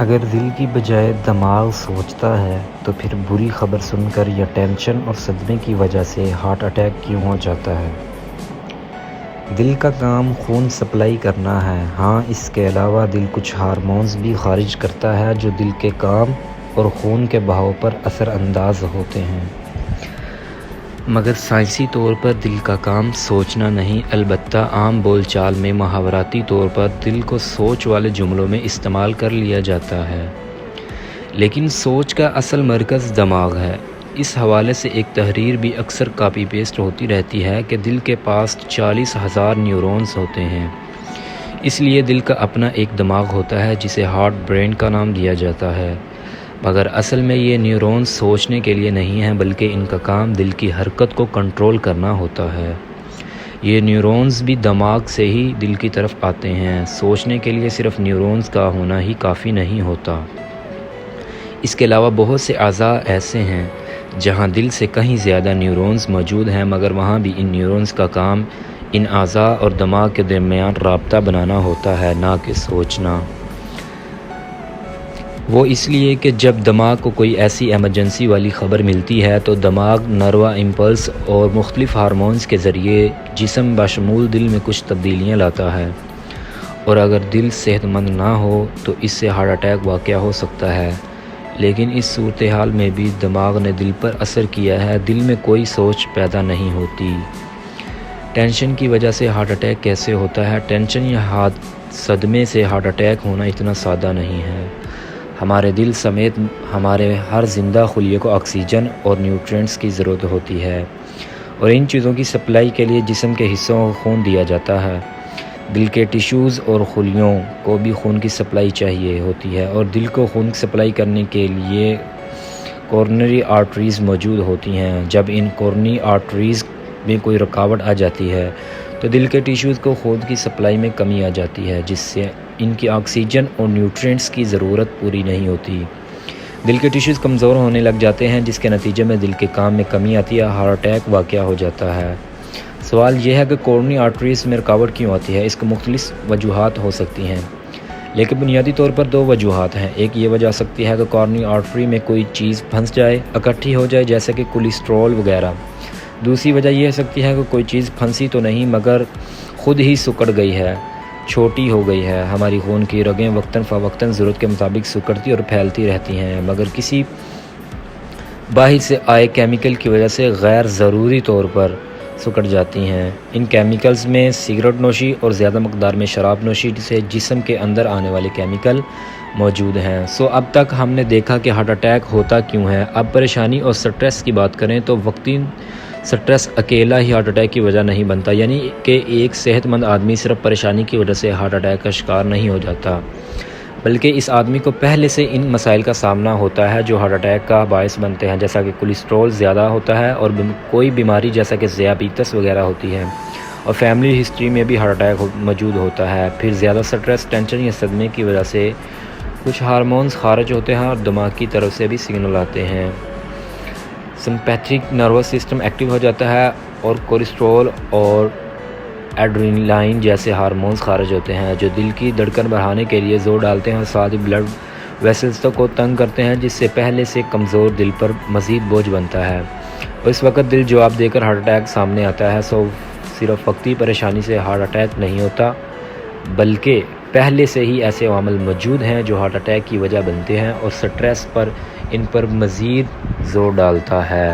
اگر دل کی بجائے دماغ سوچتا ہے تو پھر بری خبر سن کر یا ٹینشن اور صدمے کی وجہ سے ہارٹ اٹیک کیوں ہو جاتا ہے؟ دل کا کام خون سپلائی کرنا ہے۔ ہاں، اس کے علاوہ دل کچھ ہارمونز بھی خارج کرتا ہے جو دل کے کام اور خون کے بہاؤ پر اثر انداز ہوتے ہیں۔ مگر سائنسی طور پر دل کا کام سوچنا نہیں، البتہ عام بول چال میں محاوراتی طور پر دل کو سوچ والے جملوں میں استعمال کر لیا جاتا ہے، لیکن سوچ کا اصل مرکز دماغ ہے۔ اس حوالے سے ایک تحریر بھی اکثر کاپی پیسٹ ہوتی رہتی ہے کہ دل کے پاس 40,000 نیورونز ہوتے ہیں۔ اس لیے دل کا اپنا ایک دماغ ہوتا ہے جسے ہارٹ برین کا نام دیا جاتا ہے، مگر اصل میں یہ نیورونز سوچنے کے لیے نہیں ہیں، بلکہ ان کا کام دل کی حرکت کو کنٹرول کرنا ہوتا ہے۔ یہ نیورونز بھی دماغ سے ہی دل کی طرف آتے ہیں۔ سوچنے کے لیے صرف نیورونز کا ہونا ہی کافی نہیں ہوتا۔ اس کے علاوہ بہت سے اعضاء ایسے ہیں جہاں دل سے کہیں زیادہ نیورونز موجود ہیں، مگر وہاں بھی ان نیورونز کا کام ان اعضاء اور دماغ کے درمیان رابطہ بنانا ہوتا ہے، نہ کہ سوچنا۔ وہ اس لیے کہ جب دماغ کو کوئی ایسی ایمرجنسی والی خبر ملتی ہے تو دماغ نروا امپلس اور مختلف ہارمونز کے ذریعے جسم بشمول دل میں کچھ تبدیلیاں لاتا ہے، اور اگر دل صحت مند نہ ہو تو اس سے ہارٹ اٹیک واقع ہو سکتا ہے۔ لیکن اس صورتحال میں بھی دماغ نے دل پر اثر کیا ہے، دل میں کوئی سوچ پیدا نہیں ہوتی۔ ٹینشن کی وجہ سے ہارٹ اٹیک کیسے ہوتا ہے؟ ٹینشن یا صدمے سے ہارٹ اٹیک ہونا اتنا سادہ نہیں ہے۔ ہمارے دل سمیت ہمارے ہر زندہ خلیے کو آکسیجن اور نیوٹرینٹس کی ضرورت ہوتی ہے، اور ان چیزوں کی سپلائی کے لیے جسم کے حصوں کو خون دیا جاتا ہے۔ دل کے ٹیشوز اور خلیوں کو بھی خون کی سپلائی چاہیے ہوتی ہے، اور دل کو خون کی سپلائی کرنے کے لیے کورونری آرٹریز موجود ہوتی ہیں۔ جب ان کورونری آرٹریز میں کوئی رکاوٹ آ جاتی ہے تو دل کے ٹیشوز کو خون کی سپلائی میں کمی آ جاتی ہے، جس سے ان کی آکسیجن اور نیوٹرینٹس کی ضرورت پوری نہیں ہوتی۔ دل کے ٹیشوز کمزور ہونے لگ جاتے ہیں، جس کے نتیجے میں دل کے کام میں کمی آتی ہے، ہارٹ اٹیک واقع ہو جاتا ہے۔ سوال یہ ہے کہ کورونری آرٹریز میں رکاوٹ کیوں آتی ہے؟ اس کو مختلف وجوہات ہو سکتی ہیں، لیکن بنیادی طور پر دو وجوہات ہیں۔ ایک یہ وجہ سکتی ہے کہ کورونری آرٹری میں کوئی چیز پھنس جائے، اکٹھی ہو جائے، جیسے کہ کولیسٹرول وغیرہ۔ دوسری وجہ یہ سکتی ہے کہ کوئی چیز پھنسی تو نہیں، مگر خود ہی سکڑ گئی ہے، چھوٹی ہو گئی ہے۔ ہماری خون کی رگیں وقتاً فوقتاً ضرورت کے مطابق سکڑتی اور پھیلتی رہتی ہیں، مگر کسی باہر سے آئے کیمیکل کی وجہ سے غیر ضروری طور پر سکڑ جاتی ہیں۔ ان کیمیکلز میں سگریٹ نوشی اور زیادہ مقدار میں شراب نوشی سے جسم کے اندر آنے والے کیمیکل موجود ہیں۔ اب تک ہم نے دیکھا کہ ہارٹ اٹیک ہوتا کیوں ہے۔ اب پریشانی اور سٹریس کی بات کریں تو وقتی سٹریس اکیلا ہی ہارٹ اٹیک کی وجہ نہیں بنتا، یعنی کہ ایک صحت مند آدمی صرف پریشانی کی وجہ سے ہارٹ اٹیک کا شکار نہیں ہو جاتا، بلکہ اس آدمی کو پہلے سے ان مسائل کا سامنا ہوتا ہے جو ہارٹ اٹیک کا باعث بنتے ہیں، جیسا کہ کولیسٹرول زیادہ ہوتا ہے، اور کوئی بیماری جیسا کہ ذیابیطس وغیرہ ہوتی ہے، اور فیملی ہسٹری میں بھی ہارٹ اٹیک موجود ہوتا ہے۔ پھر زیادہ سٹریس، ٹینشن یا صدمے کی وجہ سے کچھ ہارمونز خارج ہوتے ہیں اور دماغ کی طرف سے بھی سگنل آتے ہیں۔ سمپیتھک نروس سسٹم ایکٹیو ہو جاتا ہے اور کورٹیسول اور ایڈرینالائن جیسے ہارمونز خارج ہوتے ہیں جو دل کی دھڑکن بڑھانے کے لیے زور ڈالتے ہیں اور ساتھ ہی بلڈ ویسلز کو تنگ کرتے ہیں، جس سے پہلے سے کمزور دل پر مزید بوجھ بنتا ہے، اور اس وقت دل جواب دے کر ہارٹ اٹیک سامنے آتا ہے۔ صرف وقتی پریشانی سے ہارٹ اٹیک نہیں ہوتا، بلکہ پہلے سے ہی ایسے عوامل موجود ہیں جو ہارٹ اٹیک کی وجہ بنتے ہیں، اور سٹریس ان پر مزید زور ڈالتا ہے۔